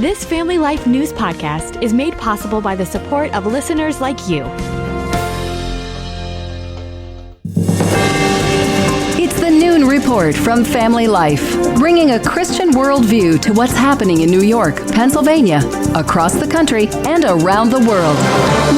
This Family Life News podcast is made possible by the support of listeners like you. It's the Noon Report from Family Life, bringing a Christian worldview to what's happening in New York, Pennsylvania, across the country, and around the world.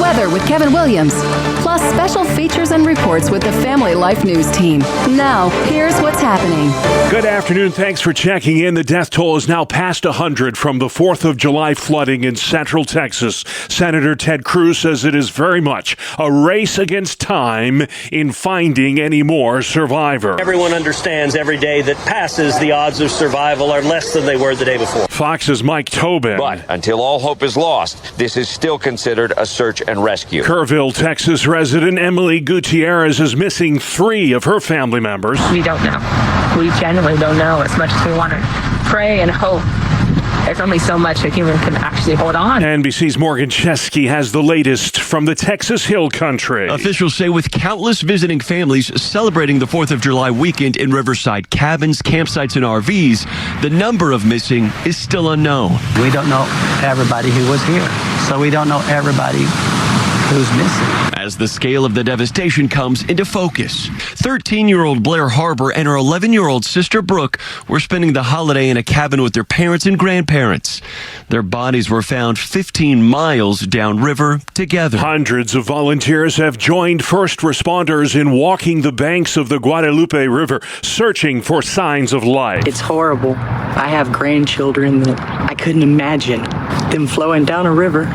Weather with Kevin Williams, plus special features and reports with the Family Life News team. Now, here's what's happening. Good afternoon. Thanks for checking in. The death toll is now past 100 from the 4th of July flooding in central Texas. Senator Ted Cruz says it is very much a race against time in finding any more survivors. Everyone understands every day that passes, the odds of survival are less than they were the day before. Fox's Mike Tobin. But until all hope is lost, this is still considered a search and rescue. Kerrville, Texas resident Emily Gutierrez is missing 3 of her family members. We don't know. We genuinely don't know as much as we want to pray and hope. There's only so much a human can actually hold on. NBC's Morgan Chesky has the latest from the Texas Hill Country. Officials say with countless visiting families celebrating the 4th of July weekend in Riverside, cabins, campsites, and RVs, the number of missing is still unknown. We don't know everybody who was here, so we don't know everybody who's missing. As the scale of the devastation comes into focus, 13-year-old Blair Harbor and her 11-year-old sister Brooke were spending the holiday in a cabin with their parents and grandparents. Their bodies were found 15 miles downriver together. Hundreds of volunteers have joined first responders in walking the banks of the Guadalupe River, searching for signs of life. It's horrible. I have grandchildren that I couldn't imagine them flowing down a river.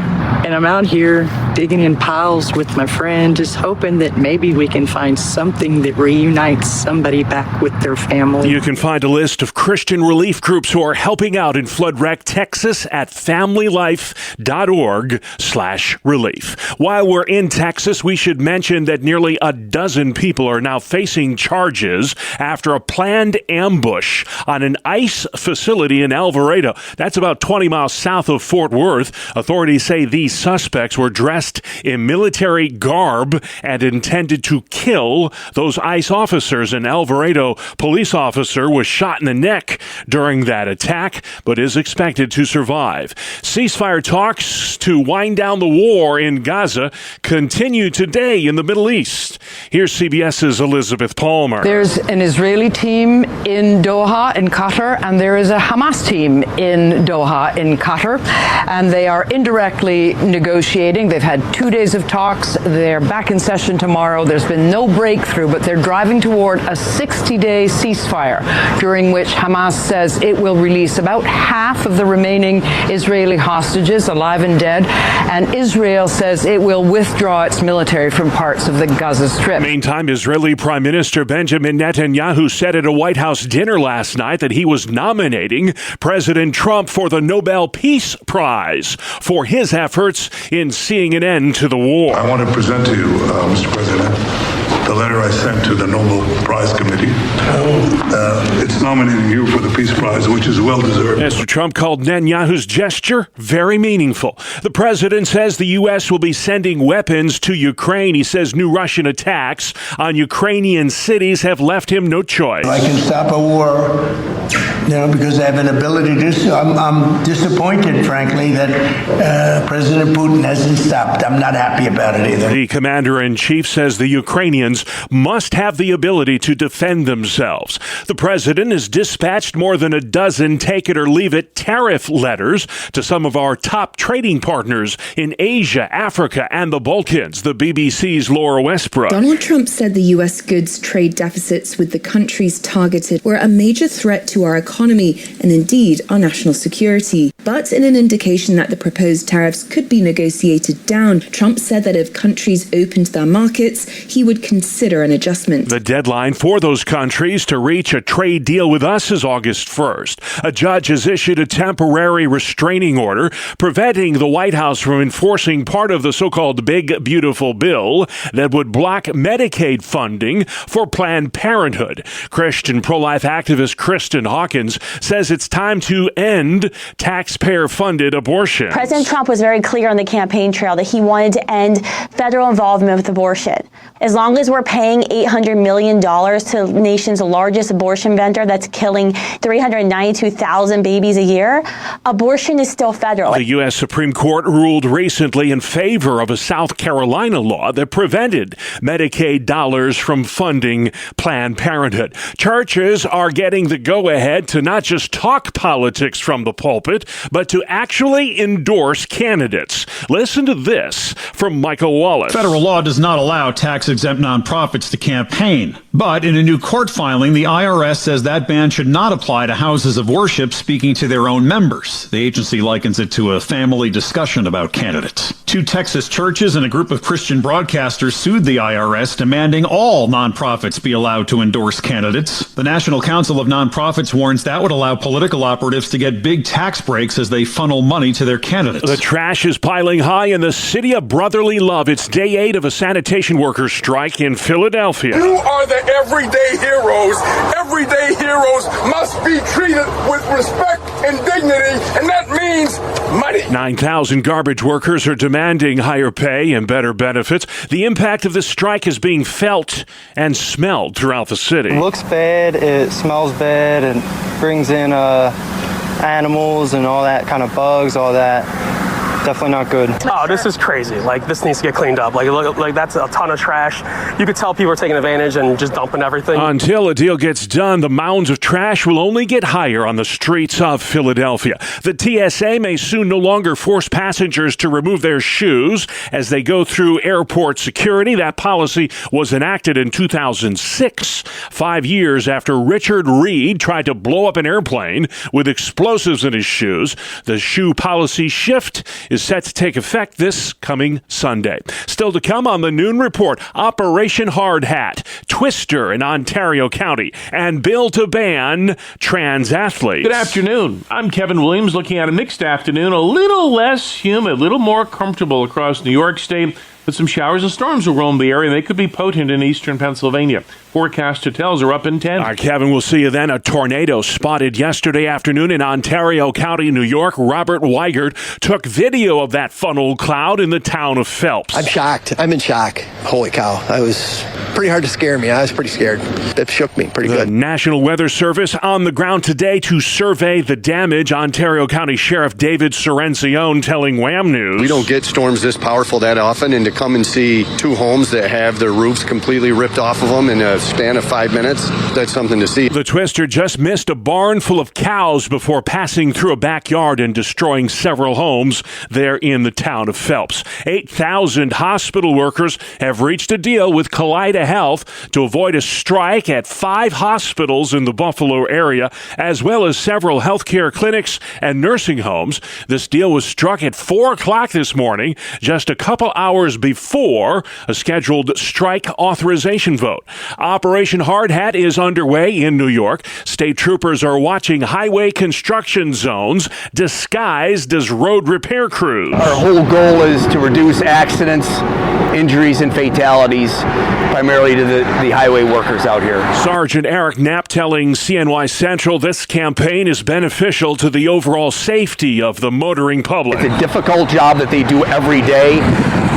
And I'm out here digging in piles with my friend, just hoping that maybe we can find something that reunites somebody back with their family. You can find a list of Christian relief groups who are helping out in flood-wrecked Texas at familylife.org/relief. While we're in Texas, we should mention that nearly a dozen people are now facing charges after a planned ambush on an ICE facility in Alvarado. That's about 20 miles south of Fort Worth. Authorities say these suspects were dressed in military garb and intended to kill those ICE officers. An Alvarado police officer was shot in the neck during that attack, but is expected to survive. Ceasefire talks to wind down the war in Gaza continue today in the Middle East. Here's CBS's Elizabeth Palmer. There's an Israeli team in Doha in Qatar, and there is a Hamas team in Doha in Qatar, and they are indirectly negotiating. They've had 2 days of talks. They're back in session tomorrow. There's been no breakthrough, but they're driving toward a 60-day ceasefire, during which Hamas says it will release about half of the remaining Israeli hostages, alive and dead, and Israel says it will withdraw its military from parts of the Gaza Strip. Meantime, Israeli Prime Minister Benjamin Netanyahu said at a White House dinner last night that he was nominating President Trump for the Nobel Peace Prize for his efforts in seeing an end to the war. I want to present to you, Mr. President, the letter I sent to the Nobel Prize Committee. It's nominating you for the Peace Prize, which is well-deserved. Mr. Trump called Netanyahu's gesture very meaningful. The president says the U.S. will be sending weapons to Ukraine. He says new Russian attacks on Ukrainian cities have left him no choice. I can stop a war, because I have an ability to do so. I'm disappointed, frankly, that President Putin hasn't stopped. I'm not happy about it either. The commander-in-chief says the Ukrainians must have the ability to defend themselves. The president has dispatched more than a dozen take-it-or-leave-it tariff letters to some of our top trading partners in Asia, Africa, and the Balkans. The BBC's Laura Westbrook. Donald Trump said the U.S. goods trade deficits with the countries targeted were a major threat to our economy and indeed our national security. But in an indication that the proposed tariffs could be negotiated down, Trump said that if countries opened their markets, he would consider an adjustment. The deadline for those countries to reach a trade deal with us is August 1st. A judge has issued a temporary restraining order preventing the White House from enforcing part of the so-called Big Beautiful Bill that would block Medicaid funding for Planned Parenthood. Christian pro-life activist Kristen Hawkins says it's time to end taxpayer-funded abortion. President Trump was very clear on the campaign trail that he wanted to end federal involvement with abortion. As long as we're paying $800 million to the nation's largest abortion vendor that's killing 392,000 babies a year, abortion is still federal. The U.S. Supreme Court ruled recently in favor of a South Carolina law that prevented Medicaid dollars from funding Planned Parenthood. Churches are getting the go-ahead to not just talk politics from the pulpit, but to actually endorse candidates. Listen to this from Michael Wallace. Federal law does not allow tax-exempt nonprofits to campaign. But in a new court filing, the IRS says that ban should not apply to houses of worship speaking to their own members. The agency likens it to a family discussion about candidates. 2 Texas churches and a group of Christian broadcasters sued the IRS, demanding all nonprofits be allowed to endorse candidates. The National Council of Nonprofits warns that would allow political operatives to get big tax breaks as they funnel money to their candidates. The trash is piling high in the city of brotherly love. It's day 8 of a sanitation workers' strike in Philadelphia. You are the everyday heroes. Everyday heroes must be treated with respect and dignity, and that means money. 9,000 garbage workers are demanding higher pay and better benefits. The impact of this strike is being felt and smelled throughout the city. It looks bad, it smells bad, and brings in animals and all that kind of bugs, all that. Definitely not good. Oh, this is crazy. Like, this needs to get cleaned up. Like that's a ton of trash. You could tell people are taking advantage and just dumping everything. Until a deal gets done, the mounds of trash will only get higher on the streets of Philadelphia. The TSA may soon no longer force passengers to remove their shoes as they go through airport security. That policy was enacted in 2006, 5 years after Richard Reed tried to blow up an airplane with explosives in his shoes. The shoe policy shift is set to take effect this coming Sunday. Still to come on the Noon Report, Operation Hard Hat, Twister in Ontario County, and bill to ban trans athletes. Good afternoon. I'm Kevin Williams, looking at a mixed afternoon, a little less humid, a little more comfortable across New York State. But some showers and storms will roam the area, and they could be potent in eastern Pennsylvania. Forecast hotels are up in 10. All right, Kevin, we'll see you then. A tornado spotted yesterday afternoon in Ontario County, New York. Robert Weigert took video of that funnel cloud in the town of Phelps. I'm shocked. I'm in shock. Holy cow. That was pretty hard to scare me. I was pretty scared. That shook me pretty good. The National Weather Service on the ground today to survey the damage. Ontario County Sheriff David Sorencione telling Wham News. We don't get storms this powerful that often, and to come and see 2 homes that have their roofs completely ripped off of them in a span of 5 minutes, that's something to see. The twister just missed a barn full of cows before passing through a backyard and destroying several homes there in the town of Phelps. 8,000 hospital workers have reached a deal with Kaleida Health to avoid a strike at 5 hospitals in the Buffalo area, as well as several healthcare clinics and nursing homes. This deal was struck at 4 o'clock this morning, just a couple hours before a scheduled strike authorization vote. Operation Hard Hat is underway in New York. State troopers are watching highway construction zones disguised as road repair crews. Our whole goal is to reduce accidents, injuries, and fatalities, primarily to the highway workers out here. Sergeant Eric Knapp telling CNY Central this campaign is beneficial to the overall safety of the motoring public. It's a difficult job that they do every day.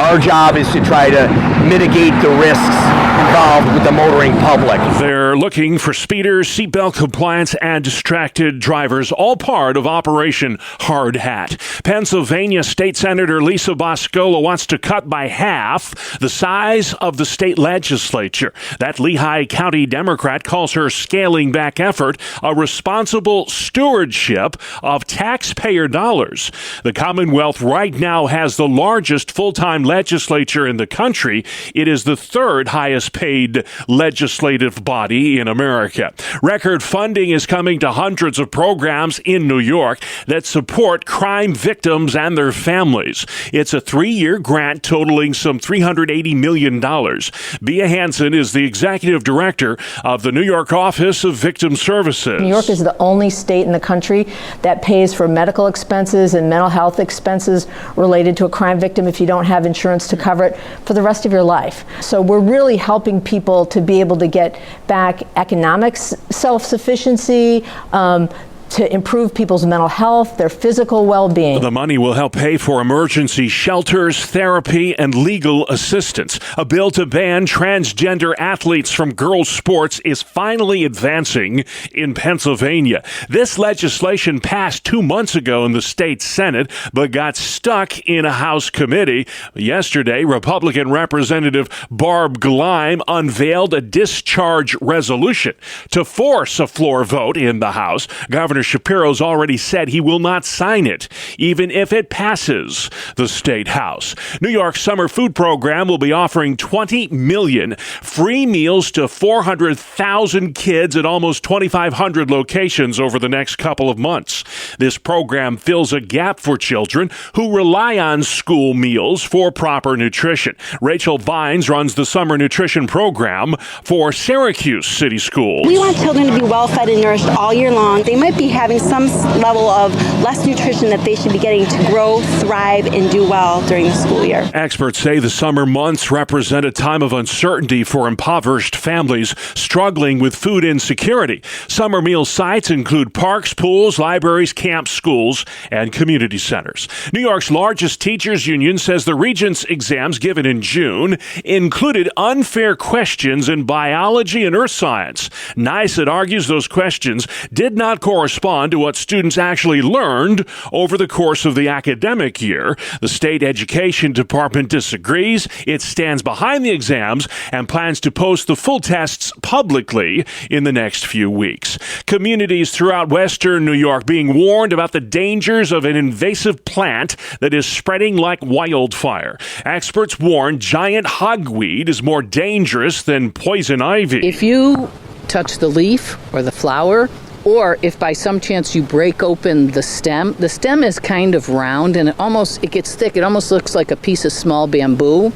Our job is to try to mitigate the risks involved with the motoring public. They're looking for speeders, seatbelt compliance, and distracted drivers, all part of Operation Hard Hat. Pennsylvania State Senator Lisa Boscola wants to cut by half the size of the state legislature. That Lehigh County Democrat calls her scaling back effort a responsible stewardship of taxpayer dollars. The Commonwealth right now has the largest full-time legislature in the country. It is the 3rd highest paid legislative body in America. Record funding is coming to hundreds of programs in New York that support crime victims and their families. It's a 3-year grant totaling some $380 million. Bea Hansen is the executive director of the New York Office of Victim Services. New York is the only state in the country that pays for medical expenses and mental health expenses related to a crime victim if you don't have insurance to cover it for the rest of your life. So we're really helping people to be able to get back economic self-sufficiency, to improve people's mental health, their physical well-being. The money will help pay for emergency shelters, therapy, and legal assistance. A bill to ban transgender athletes from girls' sports is finally advancing in Pennsylvania. This legislation passed 2 months ago in the state Senate, but got stuck in a House committee. Yesterday, Republican Representative Barb Gleim unveiled a discharge resolution to force a floor vote in the House. Governor Shapiro's already said he will not sign it, even if it passes the state House. New York's summer food program will be offering 20 million free meals to 400,000 kids at almost 2,500 locations over the next couple of months. This program fills a gap for children who rely on school meals for proper nutrition. Rachel Vines runs the summer nutrition program for Syracuse City Schools. We want children to be well fed and nourished all year long. They might be having some level of less nutrition that they should be getting to grow, thrive, and do well during the school year. Experts say the summer months represent a time of uncertainty for impoverished families struggling with food insecurity. Summer meal sites include parks, pools, libraries, camps, schools, and community centers. New York's largest teachers union says the Regents exams given in June included unfair questions in biology and earth science. NYSUT argues those questions did not correspond to what students actually learned over the course of the academic year. The state education department disagrees. It stands behind the exams and plans to post the full tests publicly in the next few weeks. Communities throughout western New York being warned about the dangers of an invasive plant that is spreading like wildfire. Experts warn giant hogweed is more dangerous than poison ivy. If you touch the leaf or the flower, or if by some chance you break open the stem is kind of round and it gets thick. It almost looks like a piece of small bamboo.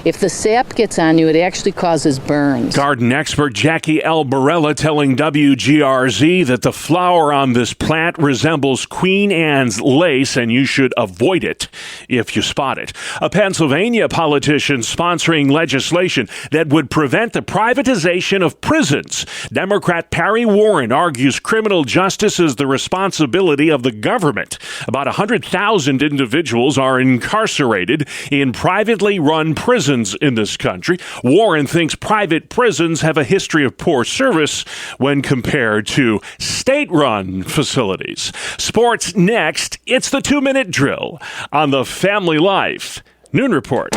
If the sap gets on you, it actually causes burns. Garden expert Jackie L. Barella telling WGRZ that the flower on this plant resembles Queen Anne's lace and you should avoid it if you spot it. A Pennsylvania politician sponsoring legislation that would prevent the privatization of prisons. Democrat Perry Warren argues criminal justice is the responsibility of the government. About 100,000 individuals are incarcerated in privately run prisons in this country. Warren thinks private prisons have a history of poor service when compared to state-run facilities. Sports next. It's the 2-minute drill on the Family Life Noon Report.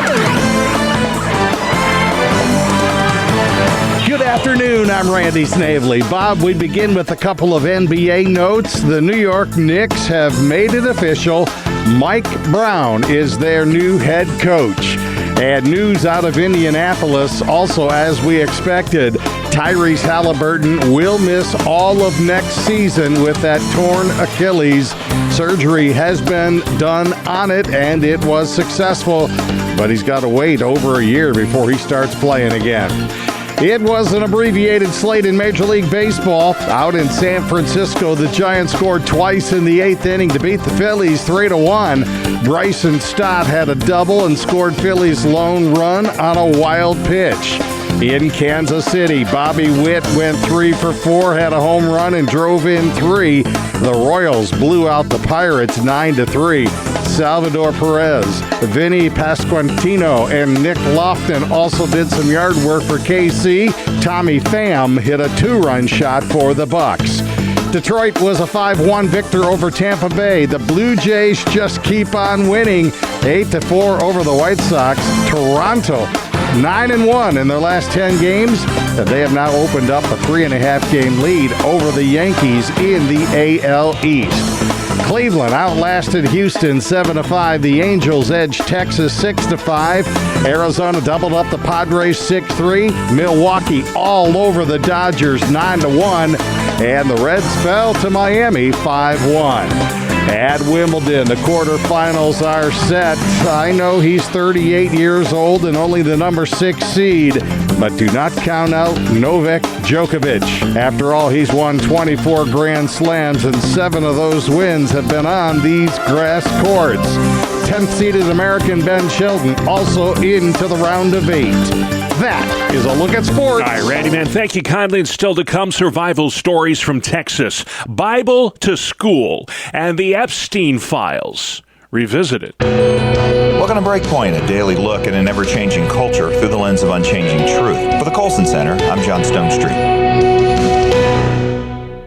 Good afternoon, I'm Randy Snavely. Bob, we begin with a couple of NBA notes. The New York Knicks have made it official. Mike Brown is their new head coach. And news out of Indianapolis, also as we expected, Tyrese Halliburton will miss all of next season with that torn Achilles. Surgery has been done on it, and it was successful, but he's got to wait over a year before he starts playing again. It was an abbreviated slate in Major League Baseball. Out in San Francisco, the Giants scored twice in the 8th inning to beat the Phillies 3-1. Bryson Stott had a double and scored Phillies' lone run on a wild pitch. In Kansas City, Bobby Witt went 3 for 4, had a home run and drove in 3. The Royals blew out the Pirates 9-3. Salvador Perez, Vinny Pasquantino, and Nick Lofton also did some yard work for KC. Tommy Pham hit a 2-run shot for the Bucks. Detroit was a 5-1 victor over Tampa Bay. The Blue Jays just keep on winning, 8-4 over the White Sox. Toronto 9-1 in their last 10 games. They have now opened up a 3.5-game lead over the Yankees in the AL East. Cleveland outlasted Houston 7-5. The Angels edged Texas 6-5. Arizona doubled up the Padres 6-3. Milwaukee all over the Dodgers 9-1. And the Reds fell to Miami 5-1. At Wimbledon, the quarterfinals are set. I know he's 38 years old and only the number 6 seed, but do not count out Novak Djokovic. After all, he's won 24 Grand Slams, and 7 of those wins have been on these grass courts. 10th-seeded American Ben Shelton also into the round of 8. That is a look at sports. All right, Randy, man, thank you kindly. And still to come, survival stories from Texas, Bible to school, and the Epstein files revisited. Welcome to Breakpoint, a daily look at an ever-changing culture through the lens of unchanging truth. For the Colson Center, I'm John Stonestreet.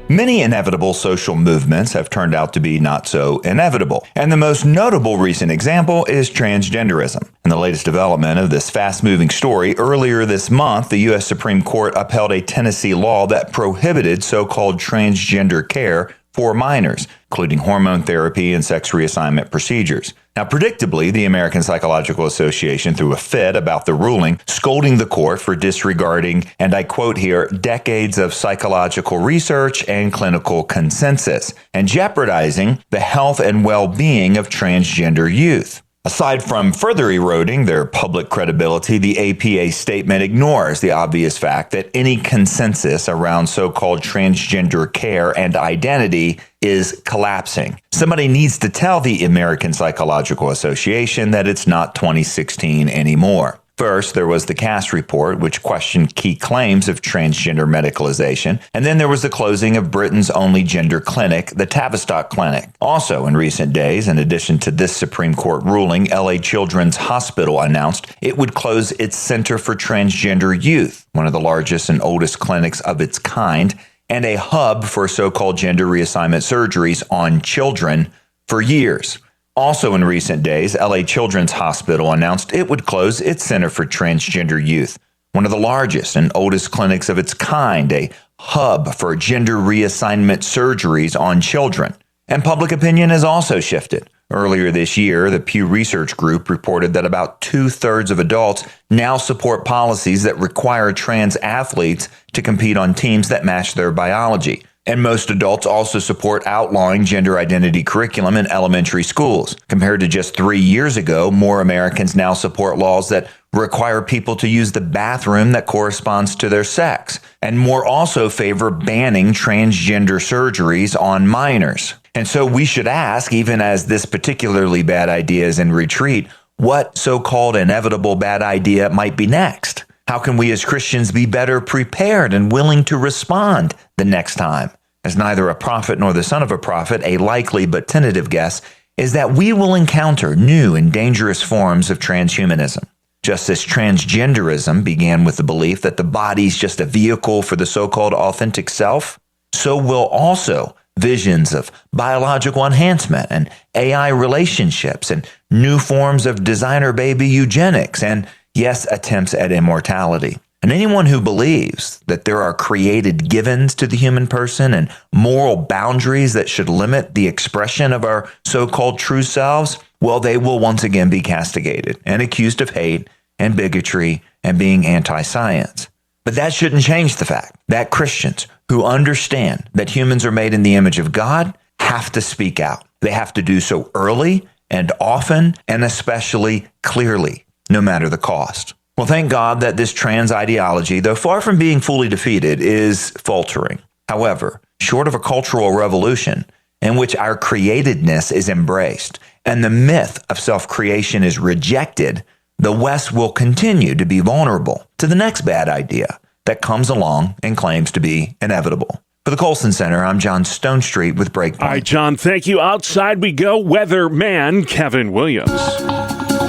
Many inevitable social movements have turned out to be not so inevitable, and the most notable recent example is transgenderism. In the latest development of this fast-moving story, earlier this month, the U.S. Supreme Court upheld a Tennessee law that prohibited so-called transgender care for minors, including hormone therapy and sex reassignment procedures. Now, predictably, the American Psychological Association threw a fit about the ruling, scolding the court for disregarding, and I quote here, decades of psychological research and clinical consensus, and jeopardizing the health and well-being of transgender youth. Aside from further eroding their public credibility, the APA statement ignores the obvious fact that any consensus around so-called transgender care and identity is collapsing. Somebody needs to tell the American Psychological Association that it's not 2016 anymore. First, there was the Cass report, which questioned key claims of transgender medicalization, and then there was the closing of Britain's only gender clinic, the Tavistock Clinic. Also, in recent days, in addition to this Supreme Court ruling, LA Children's Hospital announced it would close its Center for Transgender Youth, one of the largest and oldest clinics of its kind, and a hub for so-called gender reassignment surgeries on children for years. Also in recent days, LA Children's Hospital announced it would close its Center for Transgender Youth, one of the largest and oldest clinics of its kind, a hub for gender reassignment surgeries on children. And public opinion has also shifted. Earlier this year, the Pew Research Group reported that about 2/3 of adults now support policies that require trans athletes to compete on teams that match their biology. And most adults also support outlawing gender identity curriculum in elementary schools. Compared to just 3 years ago, more Americans now support laws that require people to use the bathroom that corresponds to their sex. And more also favor banning transgender surgeries on minors. And so we should ask, even as this particularly bad idea is in retreat, what so-called inevitable bad idea might be next? How can we as Christians be better prepared and willing to respond the next time? As neither a prophet nor the son of a prophet, a likely but tentative guess is that we will encounter new and dangerous forms of transhumanism. Just as transgenderism began with the belief that the body's just a vehicle for the so-called authentic self, so will also visions of biological enhancement and AI relationships and new forms of designer baby eugenics and, yes, attempts at immortality. And anyone who believes that there are created givens to the human person and moral boundaries that should limit the expression of our so-called true selves, well, they will once again be castigated and accused of hate and bigotry and being anti-science. But that shouldn't change the fact that Christians who understand that humans are made in the image of God have to speak out. They have to do so early and often and especially clearly, no matter the cost. Well, thank God that this trans ideology, though far from being fully defeated, is faltering. However, short of a cultural revolution in which our createdness is embraced and the myth of self-creation is rejected, the West will continue to be vulnerable to the next bad idea that comes along and claims to be inevitable. For the Colson Center, I'm John Stonestreet with Breakpoint. All right, John, thank you. Outside we go. Weatherman Kevin Williams.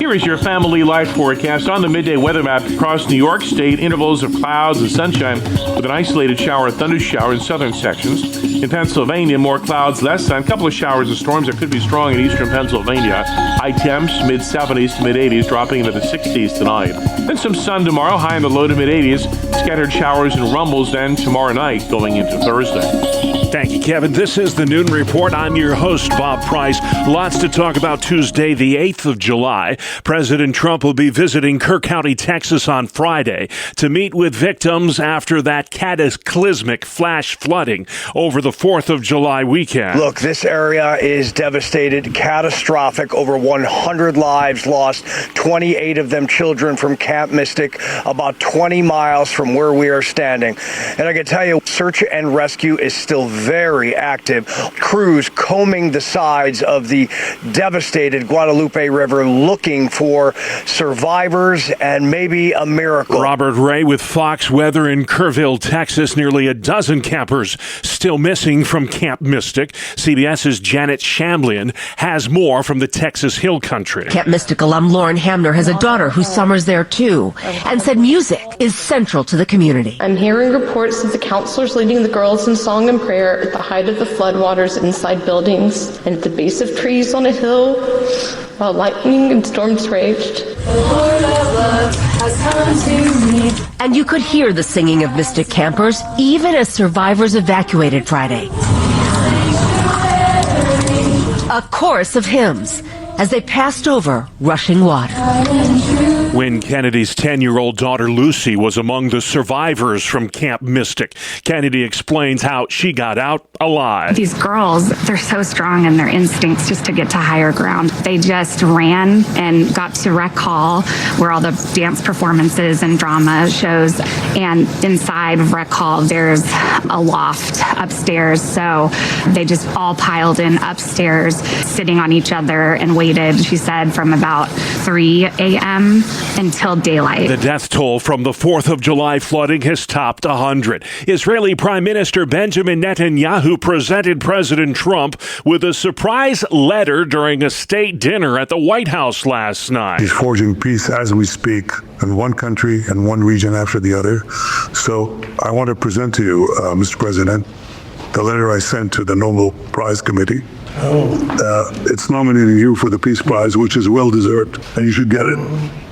Here is your family life forecast on the midday weather map across New York State. Intervals of clouds and sunshine with an isolated shower or thundershower in southern sections. In Pennsylvania, more clouds, less sun. A couple of showers and storms that could be strong in eastern Pennsylvania. High temps, mid-70s to mid-80s, dropping into the 60s tonight. Then some sun tomorrow, high in the low to mid-80s. Scattered showers and rumbles then tomorrow night going into Thursday. Thank you, Kevin. This is the Noon Report. I'm your host, Bob Price. Lots to talk about Tuesday, the 8th of July. President Trump will be visiting Kirk County, Texas on Friday to meet with victims after that cataclysmic flash flooding over the 4th of July weekend. Look, this area is devastated, catastrophic. Over 100 lives lost, 28 of them children from Camp Mystic, about 20 miles from where we are standing. And I can tell you, search and rescue is still very active. Crews combing the sides of the devastated Guadalupe River looking for survivors and maybe a miracle. Robert Ray with Fox Weather in Kerrville, Texas. Nearly a dozen campers still missing from Camp Mystic. CBS's Janet Shamblian has more from the Texas Hill Country. Camp Mystic alum Lauren Hamner has a daughter who summers there too, and said music is central to the community. I'm hearing reports of the counselors leading the girls in song and prayer at the height of the floodwaters inside buildings and at the base of trees on a hill while lightning and storms raged. And you could hear the singing of Mystic campers even as survivors evacuated Friday. A chorus of hymns as they passed over rushing water. Wynne Kennedy's 10-year-old daughter Lucy was among the survivors from Camp Mystic. Kennedy explains how she got out alive. These girls, they're so strong in their instincts just to get to higher ground. They just ran and got to Rec Hall, where all the dance performances and drama shows. And inside of Rec Hall, there's a loft upstairs. So they just all piled in upstairs, sitting on each other and waited, she said, from about 3 a.m. until daylight. The death toll from the 4th of July flooding has topped 100. Israeli Prime Minister Benjamin Netanyahu presented President Trump with a surprise letter during a state dinner at the White House last night. He's forging peace as we speak in one country and one region after the other. So I want to present to you, Mr. President, the letter I sent to the Nobel Prize Committee. It's nominating you for the Peace Prize, which is well-deserved, and you should get it.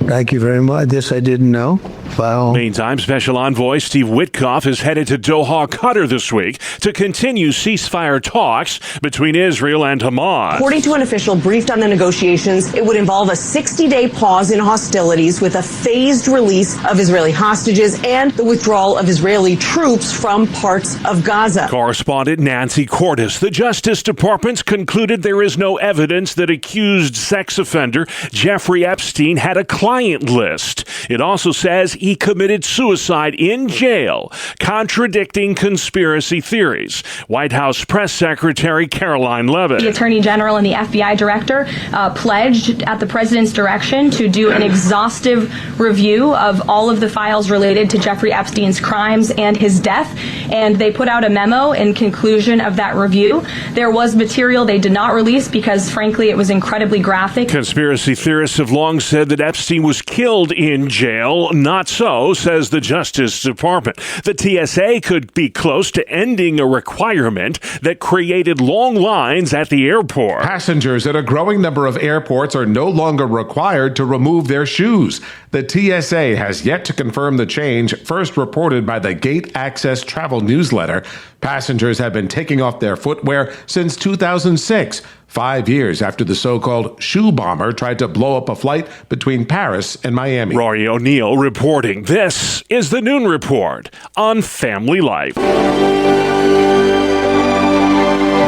Thank you very much. This I didn't know. Wow. Meantime, Special Envoy Steve Witkoff is headed to Doha, Qatar this week to continue ceasefire talks between Israel and Hamas. According to an official briefed on the negotiations, it would involve a 60-day pause in hostilities with a phased release of Israeli hostages and the withdrawal of Israeli troops from parts of Gaza. Correspondent Nancy Cordes. The Justice Department's concluded there is no evidence that accused sex offender Jeffrey Epstein had a client list. It also says he committed suicide in jail, contradicting conspiracy theories. White House Press Secretary Caroline Leavitt. The Attorney General and the FBI Director pledged at the President's direction to do an exhaustive review of all of the files related to Jeffrey Epstein's crimes and his death, and they put out a memo in conclusion of that review. There was material they did not release because, frankly, it was incredibly graphic. Conspiracy theorists have long said that Epstein was killed in jail. Not so, says the Justice Department. The TSA could be close to ending a requirement that created long lines at the airport. Passengers at a growing number of airports are no longer required to remove their shoes. The TSA has yet to confirm the change, first reported by the Gate Access Travel newsletter. Passengers have been taking off their footwear since 2006, 5 years after the so-called shoe bomber tried to blow up a flight between Paris and Miami. Rory O'Neill reporting. This is the Noon Report on Family Life.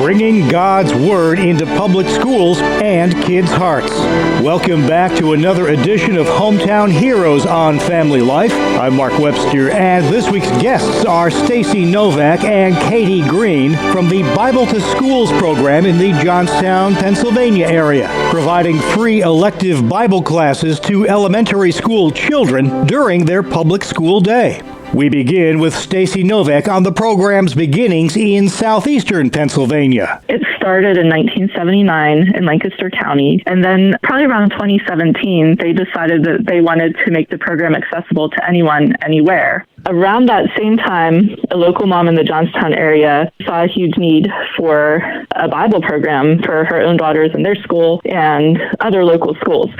Bringing God's Word into public schools and kids' hearts. Welcome back to another edition of Hometown Heroes on Family Life. I'm Mark Webster, and this week's guests are Stacy Novak and Katie Green from the Bible to Schools program in the Johnstown, Pennsylvania area, providing free elective Bible classes to elementary school children during their public school day. We begin with Stacy Novak on the program's beginnings in southeastern Pennsylvania. It started in 1979 in Lancaster County, and then probably around 2017, they decided that they wanted to make the program accessible to anyone, anywhere. Around that same time, a local mom in the Johnstown area saw a huge need for a Bible program for her own daughters in their school and other local schools.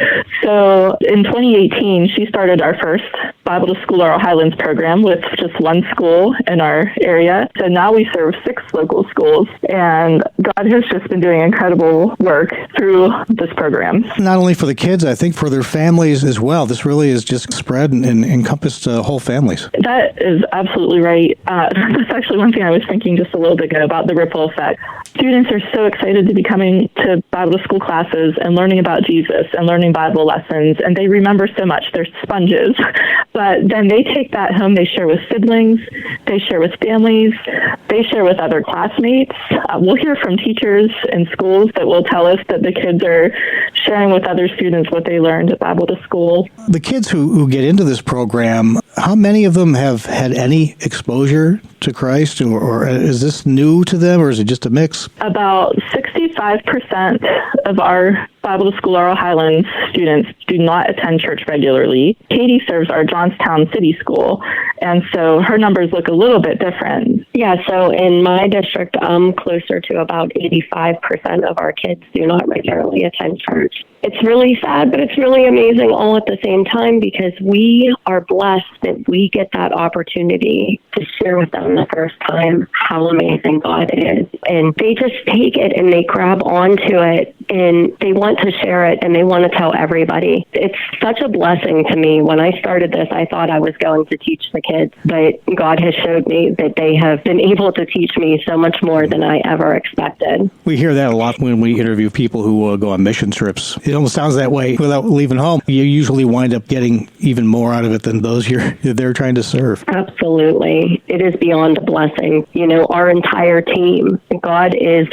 So in 2018, she started our first Bible to School Laurel Highlands program with just one school in our area. So now we serve 6 local schools, and God has just been doing incredible work through this program. Not only for the kids, I think for their families as well. This really is just spread and encompassed whole families. That is absolutely right. That's actually one thing I was thinking just a little bit ago about the ripple effect. Students are so excited to be coming to Bible school classes and learning about Jesus and learning Bible lessons, and they remember so much. They're sponges. But then they take that home, they share with siblings, they share with families, they share with other classmates. We'll hear from teachers in schools that will tell us that the kids are sharing with other students what they learned at Bible to School. The kids who get into this program, how many of them have had any exposure to Christ, or is this new to them, or is it just a mix? About 65% of our Bible to School Laurel Highlands students do not attend church regularly. Katie serves our Johnstown City School, and so her numbers look a little bit different. Yeah, so in my district, closer to about 85% of our kids do not regularly attend church. It's really sad, but it's really amazing all at the same time, because we are blessed that we get that opportunity to share with them the first time how amazing God is. And they just take it and they grab onto it and they want to share it and they want to tell everybody. It's such a blessing to me. When I started this, I thought I was going to teach the kids, but God has showed me that they have been able to teach me so much more than I ever expected. We hear that a lot when we interview people who go on mission trips. It almost sounds that way without leaving home. You usually wind up getting even more out of it than those they're trying to serve. Absolutely. It is beyond a blessing. You know, our entire team, God is,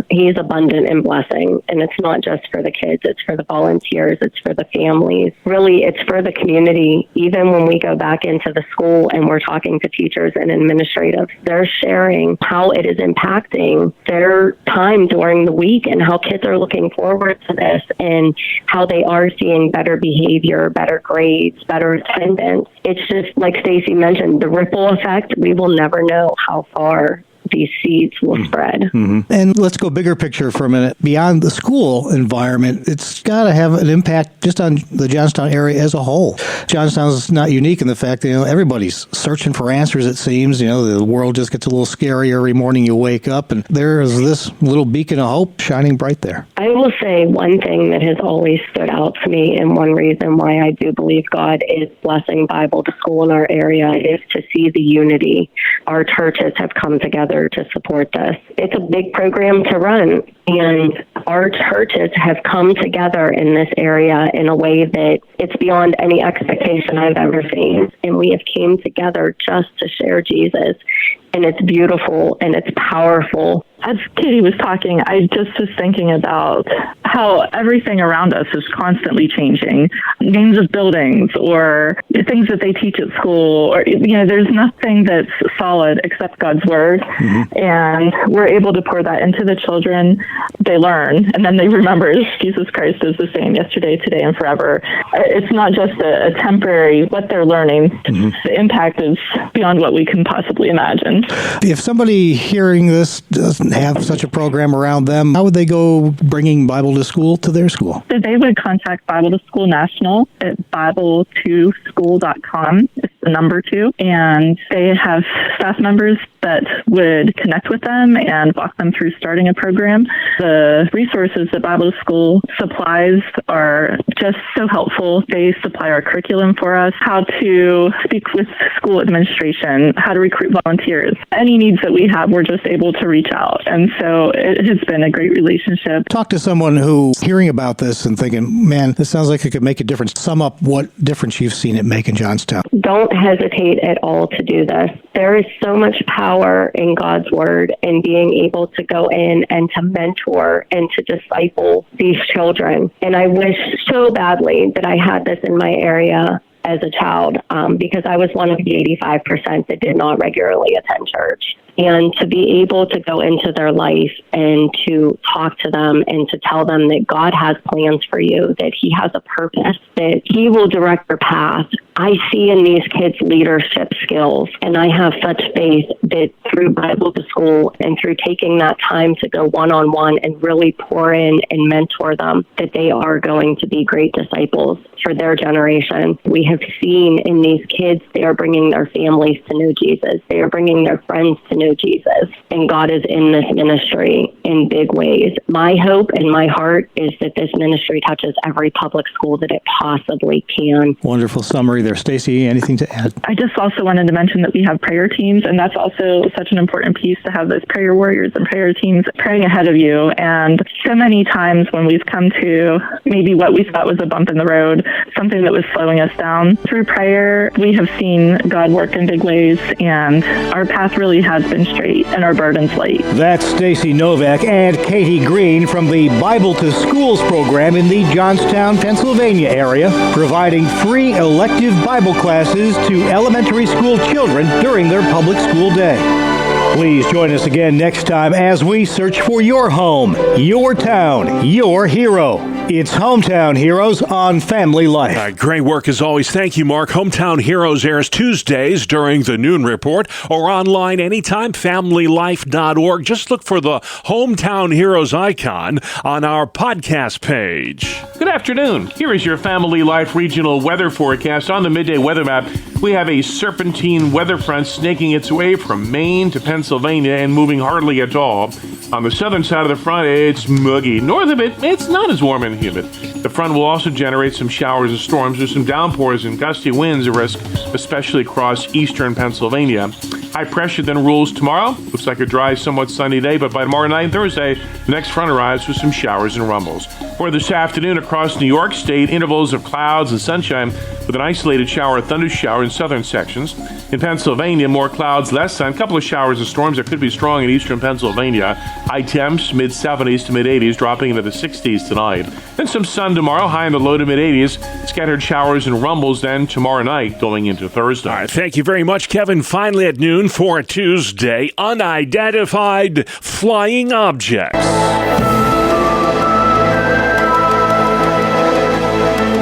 He's abundant in blessing. And it's not just for the kids, it's for the volunteers, it's for the families. Really, it's for the community. Even when we go back into the school and we're talking to teachers and administrative, they're sharing how it is impacting their time during the week and how kids are looking forward to this and how they are seeing better behavior, better grades, better attendance. It's just like Stacy mentioned, the ripple effect. We will never know how far these seeds will spread. Mm-hmm. And let's go bigger picture for a minute. Beyond the school environment, it's got to have an impact just on the Johnstown area as a whole. Johnstown is not unique in the fact that, everybody's searching for answers, it seems. The world just gets a little scary every morning you wake up, and there is this little beacon of hope shining bright there. I will say one thing that has always stood out to me, and one reason why I do believe God is blessing Bible to School in our area, is to see the unity. Our churches have come together to support this. It's a big program to run, and our churches have come together in this area in a way that it's beyond any expectation I've ever seen. And we have came together just to share Jesus. And it's beautiful and it's powerful. As Katie was talking, I just was thinking about how everything around us is constantly changing. Names of buildings or things that they teach at school, or there's nothing that's solid except God's word. Mm-hmm. And we're able to pour that into the children. They learn, and then they remember Jesus Christ is the same yesterday, today, and forever. It's not just a temporary what they're learning. Mm-hmm. The impact is beyond what we can possibly imagine. If somebody hearing this doesn't have such a program around them, how would they go bringing Bible to School to their school? So they would contact Bible to School National at Bible2School.com. It's the number 2. And they have staff members that would connect with them and walk them through starting a program. The resources that Bible to School supplies are just so helpful. They supply our curriculum for us, how to speak with school administration, how to recruit volunteers. Any needs that we have, we're just able to reach out. And so it has been a great relationship. Talk to someone who's hearing about this and thinking, man, this sounds like it could make a difference. Sum up what difference you've seen it make in Johnstown. Don't hesitate at all to do this. There is so much power in God's word and being able to go in and to mentor and to disciple these children. And I wish so badly that I had this in my area as a child, because I was one of the 85% that did not regularly attend church. And to be able to go into their life and to talk to them and to tell them that God has plans for you, that He has a purpose, that He will direct your path. I see in these kids leadership skills, and I have such faith that through Bible to School and through taking that time to go one-on-one and really pour in and mentor them, that they are going to be great disciples for their generation. We have seen in these kids, they are bringing their families to know Jesus. They are bringing their friends to know know Jesus, and God is in this ministry in big ways. My hope and my heart is that this ministry touches every public school that it possibly can. Wonderful summary there. Stacey, anything to add? I just also wanted to mention that we have prayer teams, and that's also such an important piece to have those prayer warriors and prayer teams praying ahead of you. And so many times when we've come to maybe what we thought was a bump in the road, something that was slowing us down, through prayer, we have seen God work in big ways, and our path really has been straight and our burdens light. That's Stacey Novak and Katie Green from the Bible to Schools program in the Johnstown, Pennsylvania area, providing free elective Bible classes to elementary school children during their public school day. Please join us again next time as we search for your home, your town, your hero. It's Hometown Heroes on Family Life. Great work as always. Thank you, Mark. Hometown Heroes airs Tuesdays during the noon report or online anytime, familylife.org. Just look for the Hometown Heroes icon on our podcast page. Good afternoon. Here is your Family Life regional weather forecast. On the midday weather map, we have a serpentine weather front snaking its way from Maine to Pennsylvania and moving hardly at all. On the southern side of the front, it's muggy. North of it, it's not as warm and humid. The front will also generate some showers and storms with some downpours and gusty winds at risk, especially across eastern Pennsylvania. High pressure then rules tomorrow. Looks like a dry, somewhat sunny day, but by tomorrow night and Thursday, the next front arrives with some showers and rumbles. For this afternoon across New York State, intervals of clouds and sunshine with an isolated shower or thunder shower in southern sections. In Pennsylvania, more clouds, less sun, a couple of showers and storms that could be strong in eastern Pennsylvania. High temps, mid-70s to mid-80s, dropping into the 60s tonight. Then some sun tomorrow, high in the low to mid-80s. Scattered showers and rumbles then tomorrow night going into Thursday. All right, thank you very much, Kevin. Finally at noon for Tuesday, unidentified flying objects.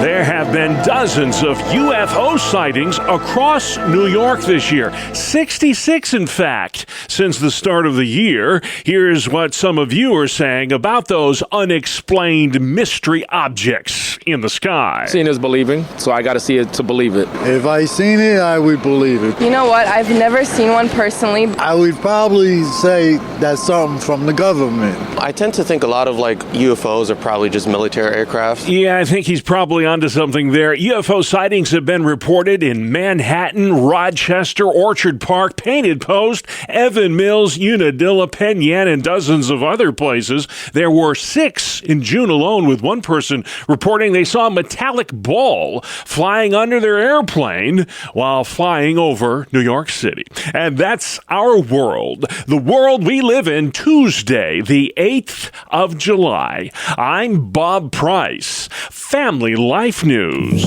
There have been dozens of UFO sightings across New York this year. 66, in fact, since the start of the year. Here's what some of you are saying about those unexplained mystery objects in the sky. Seeing is believing, so I got to see it to believe it. If I seen it, I would believe it. You know what? I've never seen one personally. I would probably say that's something from the government. I tend to think a lot of UFOs are probably just military aircraft. Yeah, I think he's probably onto something there. UFO sightings have been reported in Manhattan, Rochester, Orchard Park, Painted Post, Evan Mills, Unadilla, Penn Yan, and dozens of other places. There were 6 in June alone, with one person reporting they saw a metallic ball flying under their airplane while flying over New York City. And that's our world, the world we live in, Tuesday, the 8th of July. I'm Bob Price, Family Life News.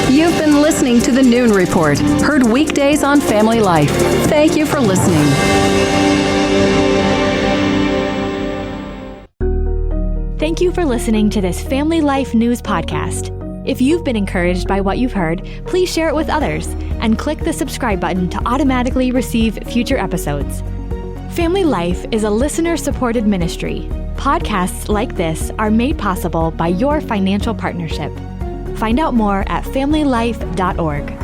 You've been listening to the Noon Report, heard weekdays on Family Life. Thank you for listening. Thank you for listening to this Family Life News podcast. If you've been encouraged by what you've heard, please share it with others and click the subscribe button to automatically receive future episodes. Family Life is a listener-supported ministry. Podcasts like this are made possible by your financial partnership. Find out more at familylife.org.